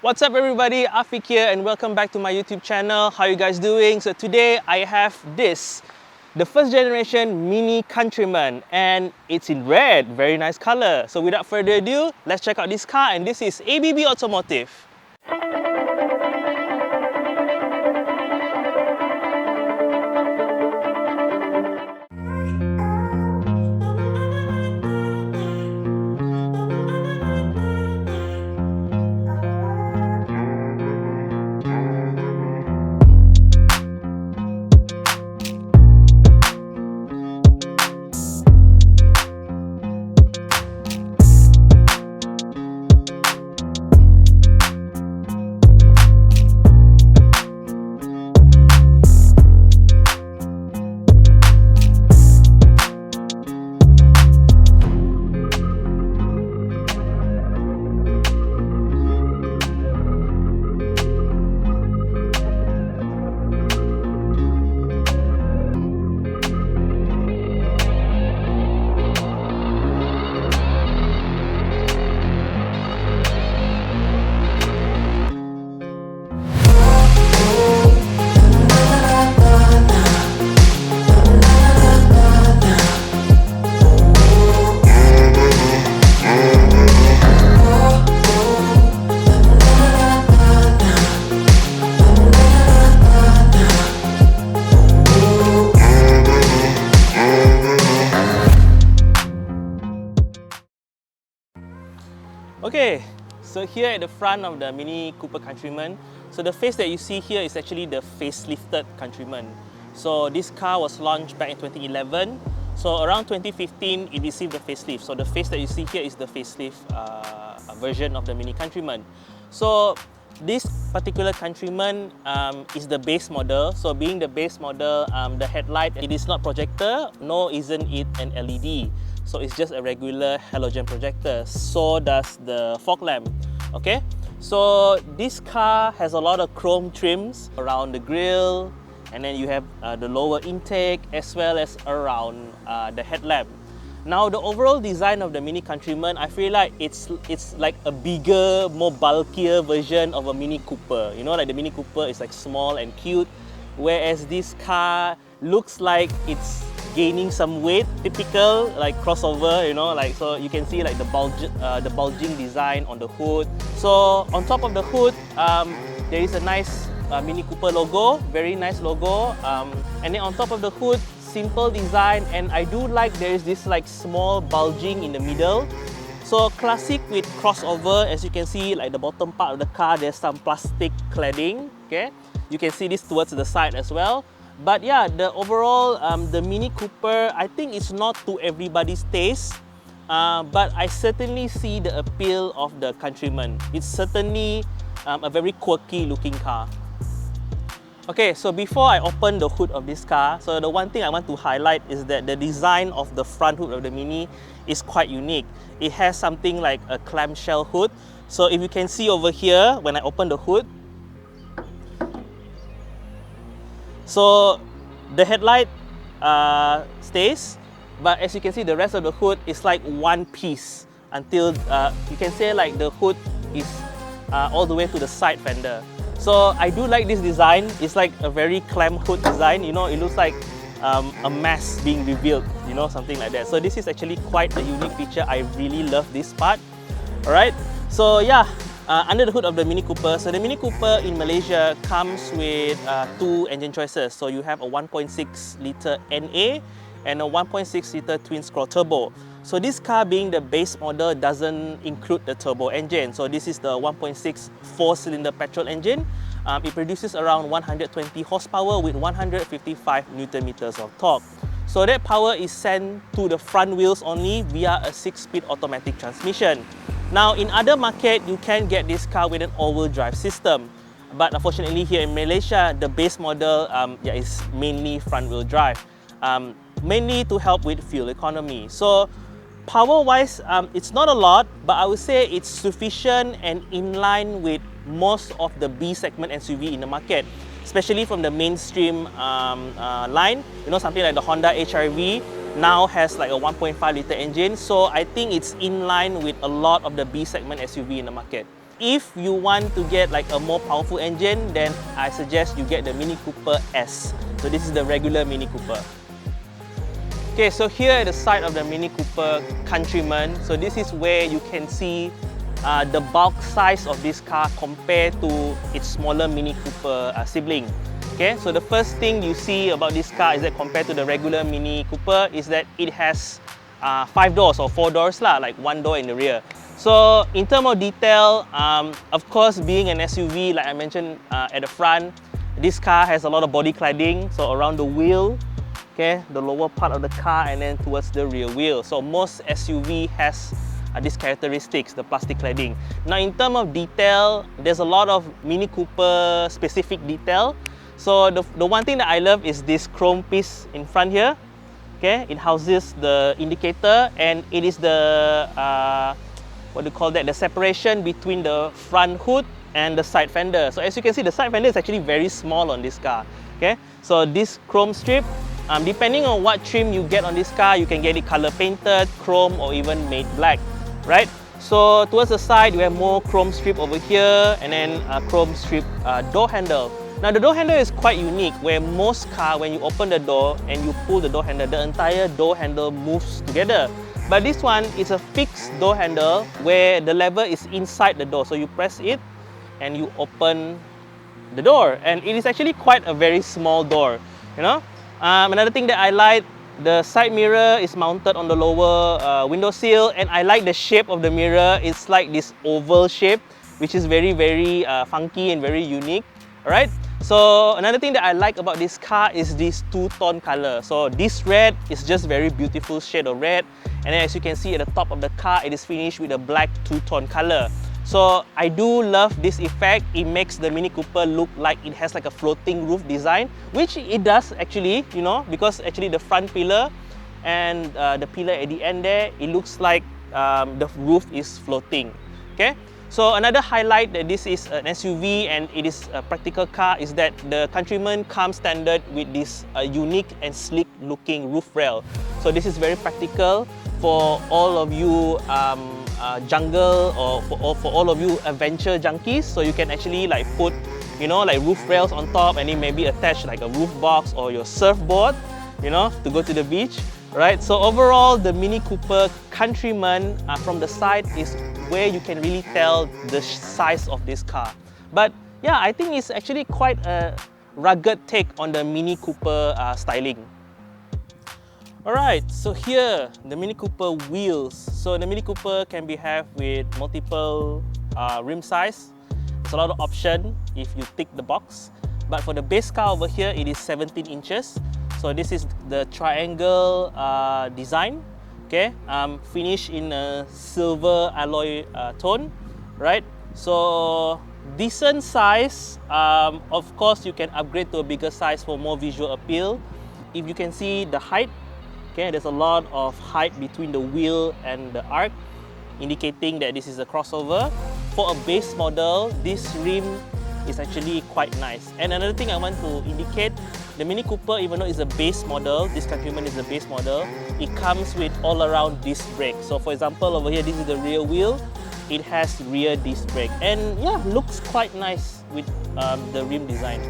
What's up everybody, Afiq here and welcome back to my YouTube channel. How you guys doing? So today I have this, the first generation Mini Countryman, and it's in red, very nice color. So without further ado, let's check out this car, and this is ABB Automotive. Okay, so here at the front of the Mini Cooper Countryman, so the face that you see here is actually the facelifted Countryman. So this car was launched back in 2011. So around 2015, it received the facelift. So the face that you see here is the facelift version of the Mini Countryman. So this particular Countryman is the base model. So being the base model, the headlight, it is not projector, nor isn't it an LED. So it's just a regular halogen projector. So does the fog lamp. Okay, so this car has a lot of chrome trims around the grille, and then you have the lower intake as well as around the headlamp. Now the overall design of the Mini Countryman, I feel like it's like a bigger, more bulkier version of a Mini Cooper. You know, like the Mini Cooper is like small and cute, whereas this car looks like it's gaining some weight, typical like crossover, you know, like, so you can see like the bulging design on the hood. So on top of the hood, there is a nice Mini Cooper logo, very nice logo, and then on top of the hood, simple design, and I do like there is this like small bulging in the middle. So classic with crossover, as you can see, like the bottom part of the car, there's some plastic cladding. Okay, you can see this towards the side as well. But yeah, the overall, the Mini Cooper, I think it's not to everybody's taste, but I certainly see the appeal of the Countryman. It's certainly a very quirky looking car. Okay, so before I open the hood of this car, so the one thing I want to highlight is that the design of the front hood of the Mini is quite unique. It has something like a clamshell hood. So if you can see over here, when I open the hood, so the headlight stays, but as you can see, the rest of the hood is like one piece until you can say like the hood is all the way to the side fender. So I do like this design. It's like a very clam hood design, you know, it looks like a mass being revealed, you know, something like that. So this is actually quite a unique feature. I really love this part. Alright, so yeah, under the hood of the Mini Cooper, so the Mini Cooper in Malaysia comes with two engine choices. So you have a 1.6 litre NA and a 1.6 litre twin-scroll turbo. So this car, being the base model, doesn't include the turbo engine. So this is the 1.6 4-cylinder petrol engine. It produces around 120 horsepower with 155 Newton meters of torque. So that power is sent to the front wheels only via a 6-speed automatic transmission. Now in other market, you can get this car with an all-wheel drive system. But unfortunately here in Malaysia, the base model is mainly front-wheel drive. Mainly to help with fuel economy. So power-wise, it's not a lot, but I would say it's sufficient and in line with most of the B segment SUV in the market, especially from the mainstream line. You know, something like the Honda HR-V now has like a 1.5 litre engine, so I think it's in line with a lot of the B segment SUV in the market. if you want to get like a more powerful engine, then I suggest you get the Mini Cooper S. So this is the regular Mini Cooper. Okay, so here at the side of the Mini Cooper Countryman, so this is where you can see the bulk size of this car compared to its smaller Mini Cooper sibling. Okay, so the first thing you see about this car is that compared to the regular Mini Cooper is that it has 5 doors or 4 doors lah, like 1 door in the rear. So in terms of detail, of course being an SUV, like I mentioned at the front, this car has a lot of body cladding, so around the wheel, okay, the lower part of the car and then towards the rear wheel. So most SUV has these characteristics, the plastic cladding. Now in terms of detail, there's a lot of Mini Cooper specific detail. So the one thing that I love is this chrome piece in front here. Okay, it houses the indicator and it is the what do you call that? The separation between the front hood and the side fender. So as you can see, the side fender is actually very small on this car. Okay, so this chrome strip, depending on what trim you get on this car, you can get it color painted, chrome, or even made black, right? So towards the side, you have more chrome strip over here and then a chrome strip door handle. Now the door handle is quite unique, where most car, when you open the door and you pull the door handle, the entire door handle moves together. But this one is a fixed door handle where the lever is inside the door. So you press it and you open the door, and it is actually quite a very small door, you know. Another thing that I like, the side mirror is mounted on the lower window sill, and I like the shape of the mirror. It's like this oval shape, which is very funky and very unique. Alright, so another thing that I like about this car is this two-tone color. So this red is just very beautiful shade of red, and then as you can see at the top of the car, it is finished with a black two-tone color. So I do love this effect. It makes the Mini Cooper look like it has like a floating roof design, which it does actually, you know, because actually the front pillar and the pillar at the end there, it looks like the roof is floating. Okay. So another highlight that this is an SUV and it is a practical car is that the Countryman comes standard with this unique and sleek looking roof rail. So this is very practical for all of you jungle or for all of you adventure junkies. So you can actually like put, you know, like roof rails on top and then maybe attach like a roof box or your surfboard, you know, to go to the beach. Right, so overall the Mini Cooper Countryman from the side is where you can really tell the size of this car. But yeah, I think it's actually quite a rugged take on the Mini Cooper styling. Alright, so here the Mini Cooper wheels. So the Mini Cooper can be have with multiple rim size. There's a lot of option if you tick the box. But for the base car over here, it is 17 inches. So this is the triangle design, okay, finished in a silver alloy tone, right? So decent size. Of course, you can upgrade to a bigger size for more visual appeal. If you can see the height, okay, there's a lot of height between the wheel and the arc, indicating that this is a crossover. For a base model, this rim is actually quite nice. And another thing I want to indicate, the Mini Cooper, even though it's a base model, this Countryman is a base model, it comes with all-around disc brake. So for example, over here, this is the rear wheel. It has rear disc brake. And yeah, looks quite nice with the rim design.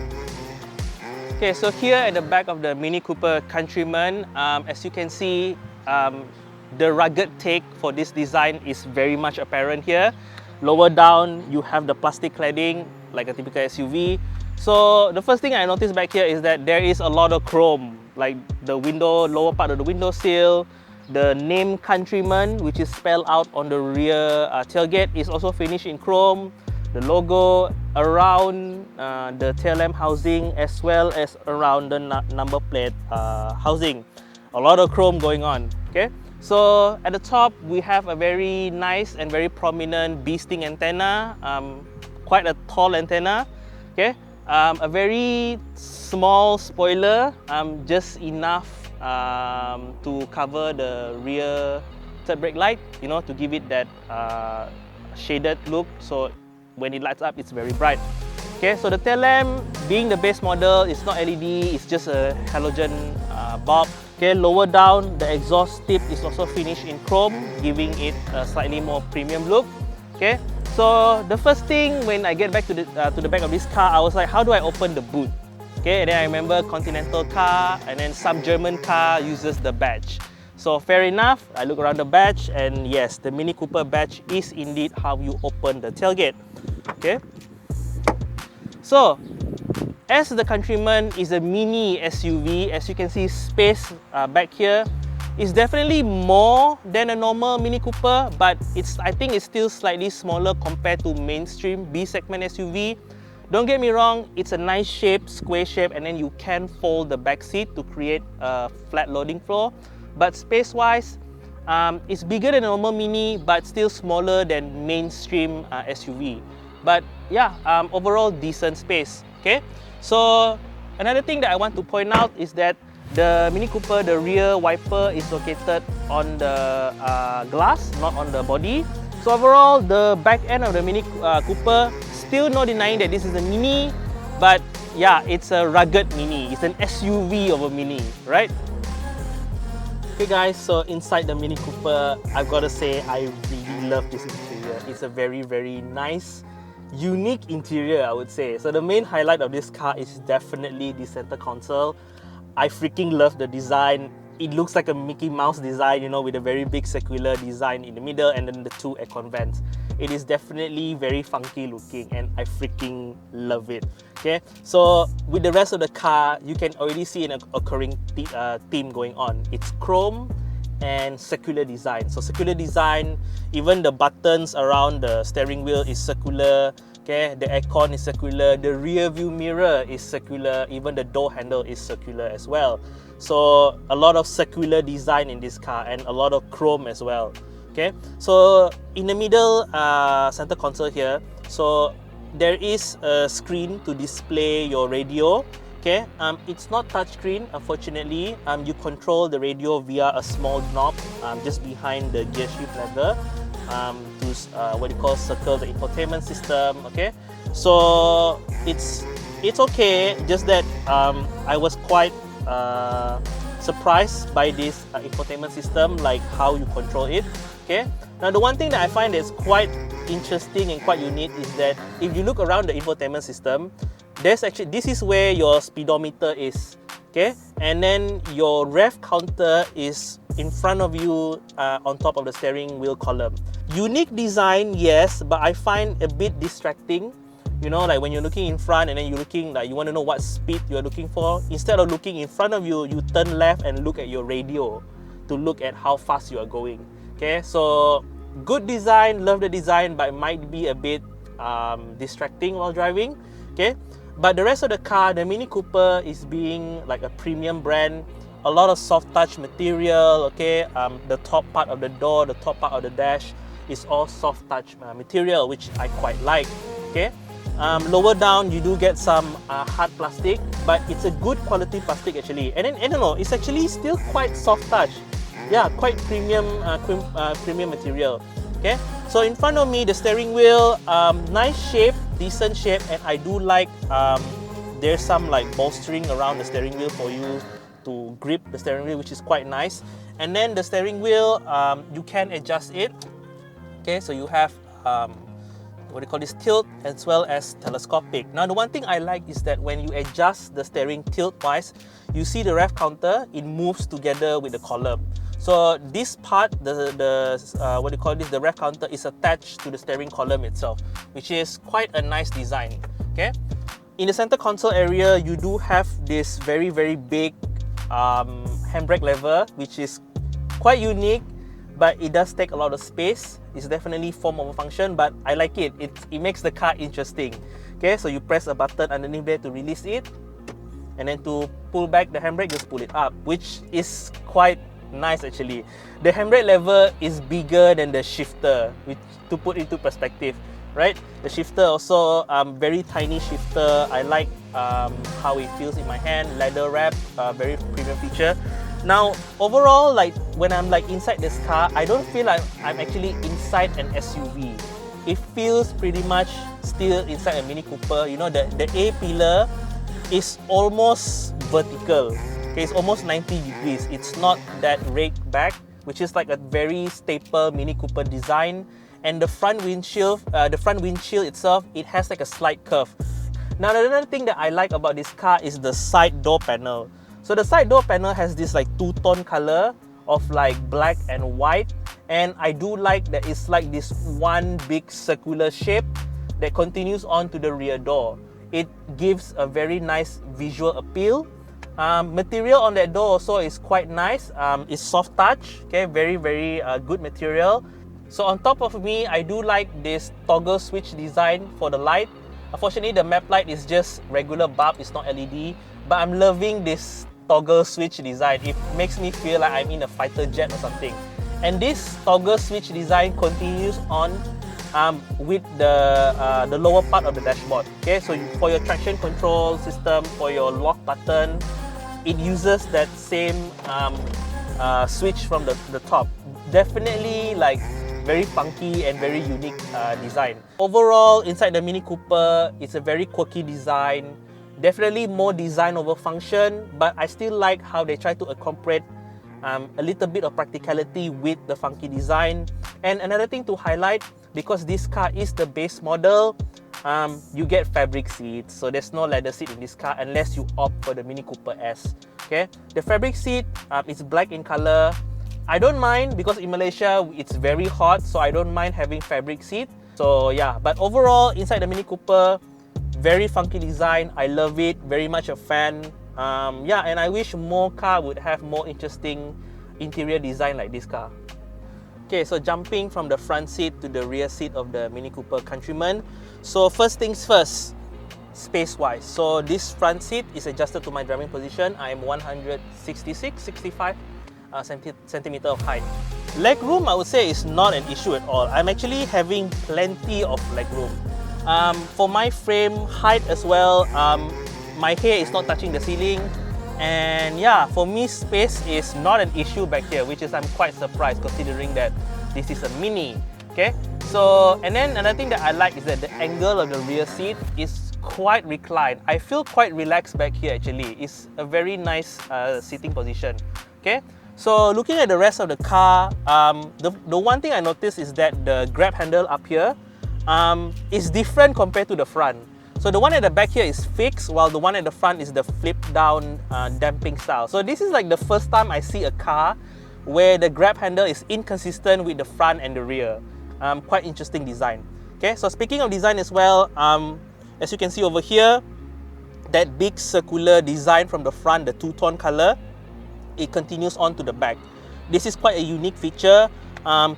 Okay, so here at the back of the Mini Cooper Countryman, as you can see, the rugged take for this design is very much apparent here. Lower down, you have the plastic cladding, like a typical SUV. So the first thing I noticed back here is that there is a lot of chrome, like the window, lower part of the window sill, the name Countryman, which is spelled out on the rear tailgate, is also finished in chrome. The logo around the tail lamp housing as well as around the number plate housing. A lot of chrome going on, okay? So at the top, we have a very nice and very prominent bee sting antenna, quite a tall antenna, okay? A very small spoiler, just enough to cover the rear third brake light, you know, to give it that shaded look. So when it lights up, it's very bright. Okay, so the tail lamp, being the base model, it's not LED, it's just a halogen bulb. Okay, lower down, the exhaust tip is also finished in chrome, giving it a slightly more premium look. Okay, So the first thing when I get back to the back of this car, I was like, how do I open the boot? Okay, and then I remember Continental car and then some German car uses the badge. So fair enough, I look around the badge and yes, the Mini Cooper badge is indeed how you open the tailgate. Okay. So, as the Countryman is a mini SUV, as you can see space back here is definitely more than a normal Mini Cooper, but I think it's still slightly smaller compared to mainstream B segment SUV. Don't get me wrong, it's a nice shape, square shape, and then you can fold the back seat to create a flat loading floor. But space-wise, it's bigger than a normal Mini, but still smaller than mainstream SUV. But yeah, overall decent space. Okay. So another thing that I want to point out is that the Mini Cooper, the rear wiper is located on the glass, not on the body. So overall, the back end of the Mini Cooper, still no denying that this is a Mini, but yeah, it's a rugged Mini. It's an SUV of a Mini, right? Okay guys, so inside the Mini Cooper, I've got to say I really love this interior. It's a very, very nice, unique interior, I would say. So the main highlight of this car is definitely the center console. I freaking love the design. It looks like a Mickey Mouse design, you know, with a very big circular design in the middle and then the two aircon vents. It is definitely very funky looking and I freaking love it. Okay, so with the rest of the car, you can already see an occurring theme going on. It's chrome and circular design. So circular design, even the buttons around the steering wheel is circular. Okay, the aircon is circular, the rear view mirror is circular, even the door handle is circular as well. So a lot of circular design in this car and a lot of chrome as well. Okay, so in the middle center console here, so there is a screen to display your radio. Okay, it's not touchscreen, unfortunately. You control the radio via a small knob just behind the gear shift lever to what you call circle the infotainment system. Okay, so it's okay. Just that I was quite surprised by this infotainment system, like how you control it. Okay, now the one thing that I find that's quite interesting and quite unique is that if you look around the infotainment system, there's actually, this is where your speedometer is, okay, and then your rev counter is in front of you on top of the steering wheel column. Unique design, yes, but I find a bit distracting. You know, like when you're looking in front and then you're looking, like you want to know what speed you're looking for. Instead of looking in front of you, you turn left and look at your radio to look at how fast you are going. Okay, so good design, love the design, but it might be a bit distracting while driving. Okay, but the rest of the car, the Mini Cooper is being like a premium brand. A lot of soft touch material. Okay, the top part of the door, the top part of the dash is all soft touch material, which I quite like. Okay, lower down you do get some hard plastic, but it's a good quality plastic actually. And then I don't know, it's actually still quite soft touch. Yeah, quite premium premium material. Okay, so in front of me, the steering wheel, nice shape, decent shape, and I do like there's some like bolstering around the steering wheel for you to grip the steering wheel, which is quite nice. And then the steering wheel, you can adjust it. Okay, so you have what do you call this, tilt as well as telescopic. Now the one thing I like is that when you adjust the steering tilt wise, you see the rev counter, it moves together with the column. So this part, the what do you call this, the rev counter is attached to the steering column itself, which is quite a nice design. Okay, in the center console area, you do have this very, very big handbrake lever, which is quite unique, but it does take a lot of space. It's definitely form of a function, but I like it. It makes the car interesting. Okay, so you press a button underneath there to release it, and then to pull back the handbrake, just pull it up, which is quite nice actually. The handbrake lever is bigger than the shifter, which, to put into perspective, right? The shifter also very tiny shifter. I like how it feels in my hand. Leather wrap, very premium feature. Now overall, like when I'm like inside this car, I don't feel like I'm actually inside an SUV. It feels pretty much still inside a Mini Cooper. You know, the A pillar is almost vertical. Okay, it's almost 90 degrees. It's not that raked back, which is like a very staple Mini Cooper design. and the front windshield itself, it has like a slight curve. Now another thing that I like about this car is the side door panel. So the side door panel has this like two-tone color of like black and white, and I do like that it's like this one big circular shape that continues on to the rear door. It gives a very nice visual appeal. Material on that door also is quite nice. It's soft touch, okay, very good material. So on top of me, I do like this toggle switch design for the light. Unfortunately, the map light is just regular bulb, it's not LED, but I'm loving this toggle switch design. It makes me feel like I'm in a fighter jet or something. And this toggle switch design continues on with the lower part of the dashboard. Okay, so for your traction control system, for your lock button, it uses that same switch from the top. Definitely like very funky and very unique design. Overall, inside the Mini Cooper, it's a very quirky design. Definitely more design over function, but I still like how they try to incorporate a little bit of practicality with the funky design. And another thing to highlight, because this car is the base model, you get fabric seats, so there's no leather seat in this car unless you opt for the Mini Cooper S. Okay, the fabric seat is black in color. I don't mind because in Malaysia it's very hot, so I don't mind having fabric seat. So yeah, but overall inside the Mini Cooper, very funky design. I love it, very much a fan. Yeah, and I wish more car would have more interesting interior design like this car. Okay, so jumping from the front seat to the rear seat of the Mini Cooper Countryman. So first things first, space-wise. So this front seat is adjusted to my driving position. I am 165 centimeter of height. Leg room, I would say, is not an issue at all. I'm actually having plenty of leg room. For my frame height as well, my hair is not touching the ceiling. And yeah, for me, space is not an issue back here, which is I'm quite surprised considering that this is a Mini. Okay, so and then another thing that I like is that the angle of the rear seat is quite reclined. I feel quite relaxed back here actually. It's a very nice seating position. Okay, so looking at the rest of the car, the one thing I noticed is that the grab handle up here is different compared to the front. So the one at the back here is fixed, while the one at the front is the flip down damping style. So this is like the first time I see a car where the grab handle is inconsistent with the front and the rear. Quite interesting design. Okay, so speaking of design as well, as you can see over here, that big circular design from the front, the two-tone color, it continues on to the back. This is quite a unique feature.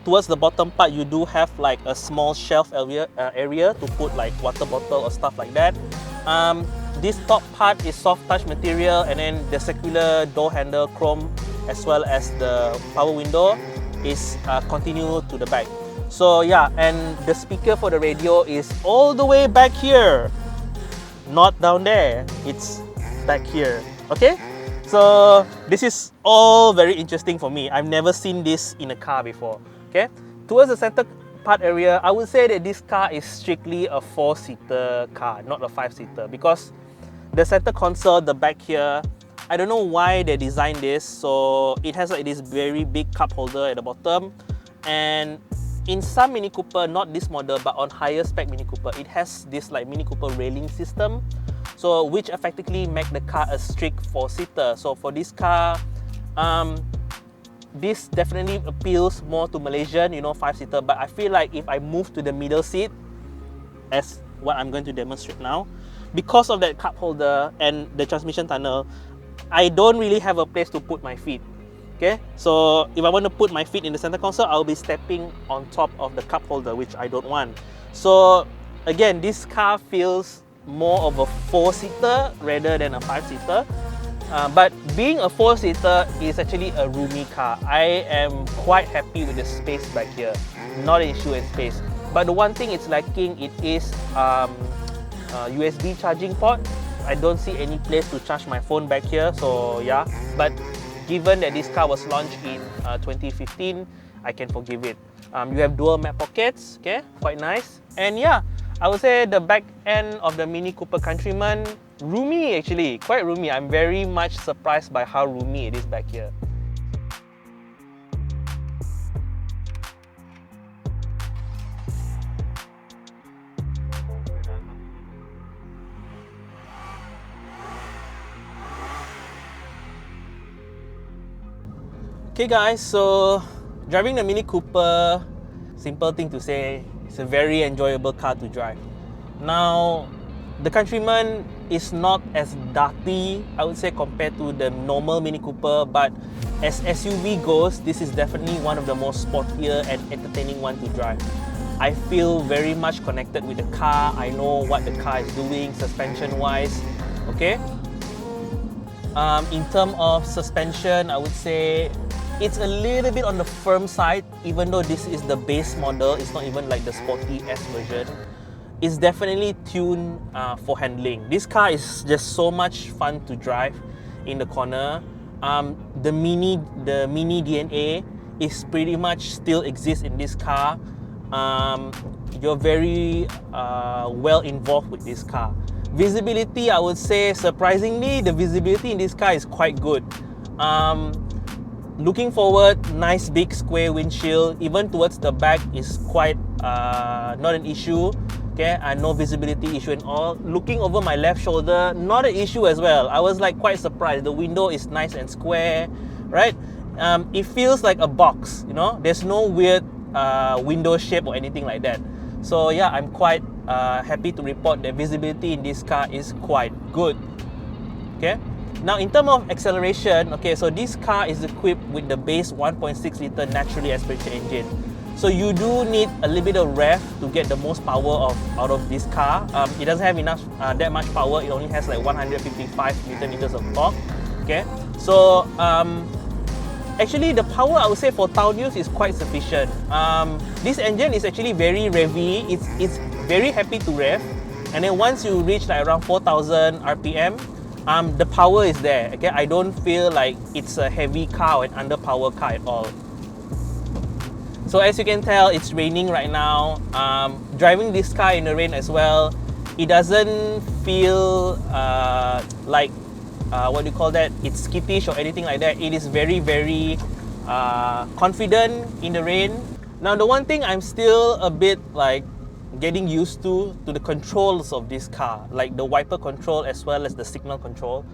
Towards the bottom part, you do have like a small shelf area to put like water bottle or stuff like that. This top part is soft touch material, and then the circular door handle chrome as well as the power window is continued to the back. So yeah, and the speaker for the radio is all the way back here, not down there, it's back here. Okay, so this is all very interesting for me. I've never seen this in a car before. Okay, towards the center part area, I would say that this car is strictly a 4-seater car, not a 5-seater, because the center console, the back here, I don't know why they designed this. So it has like this very big cup holder at the bottom, and in some Mini Cooper, not this model, but on higher spec Mini Cooper, it has this like Mini Cooper railing system, so which effectively make the car a strict 4-seater. So for this car, this definitely appeals more to Malaysian, 5-seater. But I feel like if I move to the middle seat, as what I'm going to demonstrate now, because of that cup holder and the transmission tunnel, I don't really have a place to put my feet. Okay, so if I want to put my feet in the center console, I'll be stepping on top of the cup holder, which I don't want. So again, this car feels more of a 4-seater rather than a 5-seater. But being a 4-seater is actually a roomy car. I am quite happy with the space back here. Not an issue in space. But the one thing it's lacking, it is USB charging port. I don't see any place to charge my phone back here. So yeah, but given that this car was launched in 2015, I can forgive it. You have dual map pockets, okay, quite nice. And yeah, I would say the back end of the Mini Cooper Countryman, roomy actually, quite roomy. I'm very much surprised by how roomy it is back here. Okay guys, so driving the Mini Cooper, simple thing to say, it's a very enjoyable car to drive. Now, the Countryman is not as dirty, I would say, compared to the normal Mini Cooper, but as SUV goes, this is definitely one of the most sportier and entertaining one to drive. I feel very much connected with the car. I know what the car is doing suspension-wise, okay? In terms of suspension, I would say it's a little bit on the firm side, even though this is the base model. It's not even like the Sporty S version. It's definitely tuned for handling. This car is just so much fun to drive in the corner. The Mini DNA is pretty much still exists in this car. You're very well involved with this car. Visibility, I would say, surprisingly, the visibility in this car is quite good. Looking forward, nice big square windshield. Even towards the back is quite not an issue. Okay, no visibility issue at all. Looking over my left shoulder, not an issue as well. I was like quite surprised. The window is nice and square, right? It feels like a box, you know. There's no weird window shape or anything like that. So yeah, I'm quite happy to report that visibility in this car is quite good. Okay. Now in terms of acceleration, okay, so this car is equipped with the base 1.6 litre naturally aspirated engine. So you do need a little bit of rev to get the most power out of this car. It doesn't have enough that much power. It only has like 155 Nm of torque. Okay, so actually the power I would say for town use is quite sufficient. This engine is actually very revvy. It's very happy to rev, and then once you reach like around 4,000 RPM, the power is there. Okay, I don't feel like it's a heavy car or an underpowered car at all. So as you can tell, it's raining right now. Driving this car in the rain as well, it doesn't feel like what do you call that? It's skittish or anything like that. It is very, very confident in the rain. Now the one thing I'm still a bit like getting used to the controls of this car, like the wiper control as well as the signal control.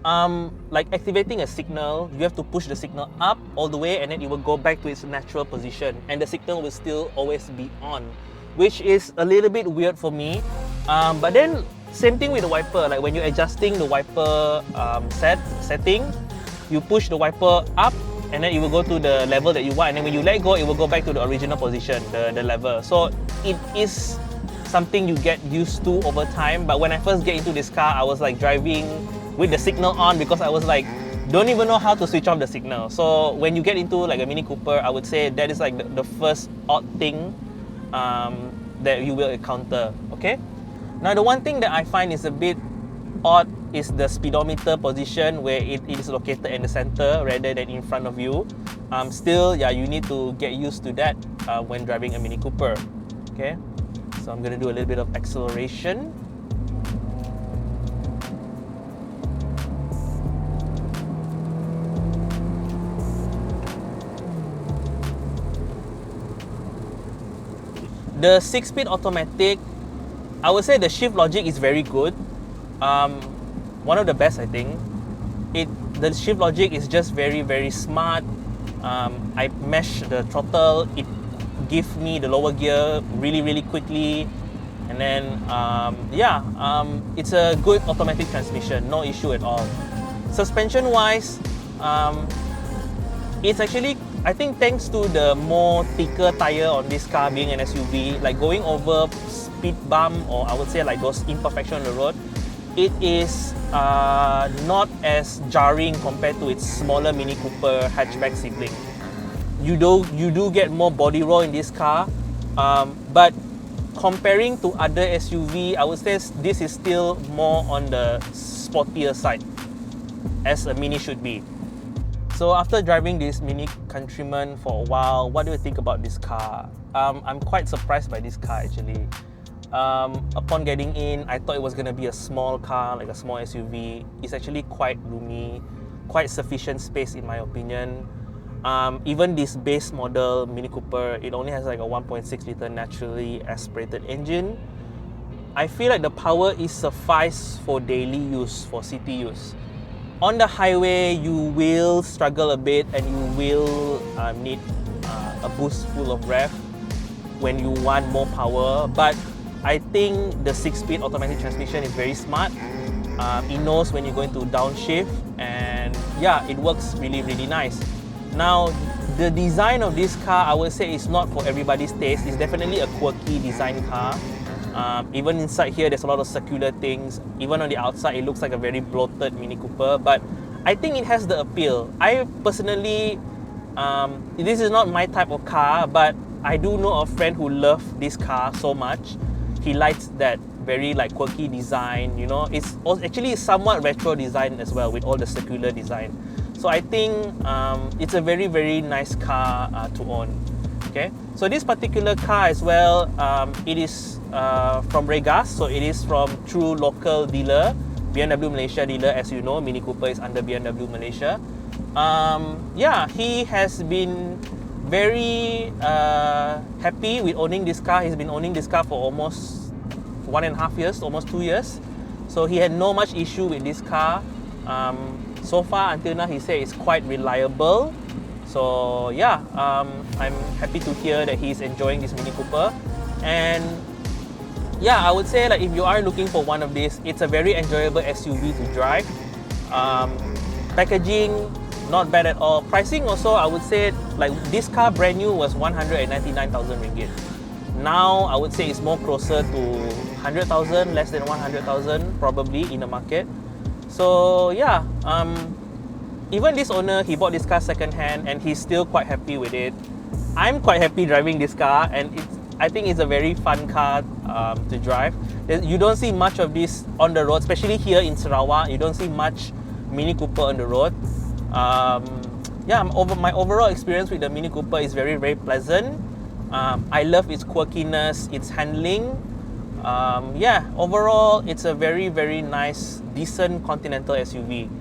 Like activating a signal, you have to push the signal up all the way and then it will go back to its natural position and the signal will still always be on, which is a little bit weird for me. But then same thing with the wiper, like when you're adjusting the wiper setting, you push the wiper up and then it will go to the level that you want, and then when you let go, it will go back to the original position, the level. So it is something you get used to over time, but when I first get into this car, I was like driving with the signal on because I was like, don't even know how to switch off the signal. So when you get into like a Mini Cooper, I would say that is like the first odd thing that you will encounter, okay? Now the one thing that I find is a bit odd is the speedometer position, where it is located in the center rather than in front of you. Still, yeah, you need to get used to that when driving a Mini Cooper, okay? So I'm gonna do a little bit of acceleration. The 6-speed automatic, I would say the shift logic is very good. One of the best, I think. The shift logic is just very, very smart. I mesh the throttle, it gives me the lower gear really, really quickly. And then, it's a good automatic transmission, no issue at all. Suspension-wise, it's actually, I think thanks to the more thicker tire on this car being an SUV, like going over speed bump or I would say like those imperfections on the road, it is not as jarring compared to its smaller Mini Cooper hatchback sibling. You do get more body roll in this car, but comparing to other SUV, I would say this is still more on the sportier side, as a Mini should be. So after driving this Mini Countryman for a while, what do you think about this car? I'm quite surprised by this car actually. Upon getting in, I thought it was going to be a small car, like a small SUV. It's actually quite roomy, quite sufficient space in my opinion. Even this base model Mini Cooper, it only has like a 1.6 litre naturally aspirated engine. I feel like the power is suffice for daily use, for city use. On the highway, you will struggle a bit and you will need a boost full of rev when you want more power. But I think the 6-speed automatic transmission is very smart. It knows when you're going to downshift, and yeah, it works really, really nice. Now, the design of this car, I would say, is not for everybody's taste. It's definitely a quirky design car. Even inside here, there's a lot of circular things. Even on the outside, it looks like a very bloated Mini Cooper, but I think it has the appeal. I personally, this is not my type of car, but I do know a friend who loves this car so much. He likes that very like quirky design, you know. It's actually somewhat retro design as well, with all the circular design. So I think it's a very, very nice car to own. Okay, so this particular car as well, it is from Regas, so it is from true local dealer, BMW Malaysia dealer. As you know, Mini Cooper is under BMW Malaysia. Yeah, he has been very happy with owning this car. He's been owning this car for almost 1.5 years, almost 2 years. So he had no much issue with this car. So far until now, he said it's quite reliable. So yeah, I'm happy to hear that he's enjoying this Mini Cooper. And yeah, I would say like if you are looking for one of these, it's a very enjoyable SUV to drive. Packaging, not bad at all. Pricing also, I would say like this car brand new was 199,000 ringgit. Now I would say it's more closer to 100,000, less than 100,000 probably in the market. So yeah, even this owner, he bought this car second hand and he's still quite happy with it. I'm quite happy driving this car, and I think it's a very fun car to drive. You don't see much of this on the road, especially here in Sarawak. You don't see much Mini Cooper on the road. Yeah, my overall experience with the Mini Cooper is very, very pleasant. I love its quirkiness, its handling. Yeah, overall, it's a very, very nice, decent Continental SUV.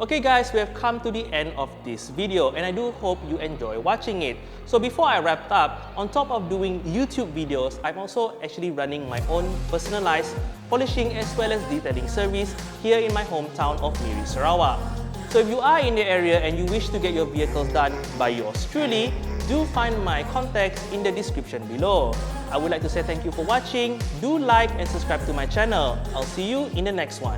Okay guys, we have come to the end of this video, and I do hope you enjoy watching it. So before I wrap up, on top of doing YouTube videos, I'm also actually running my own personalized polishing as well as detailing service here in my hometown of Miri, Sarawak. So if you are in the area and you wish to get your vehicles done by yours truly, do find my contacts in the description below. I would like to say thank you for watching. Do like and subscribe to my channel. I'll see you in the next one.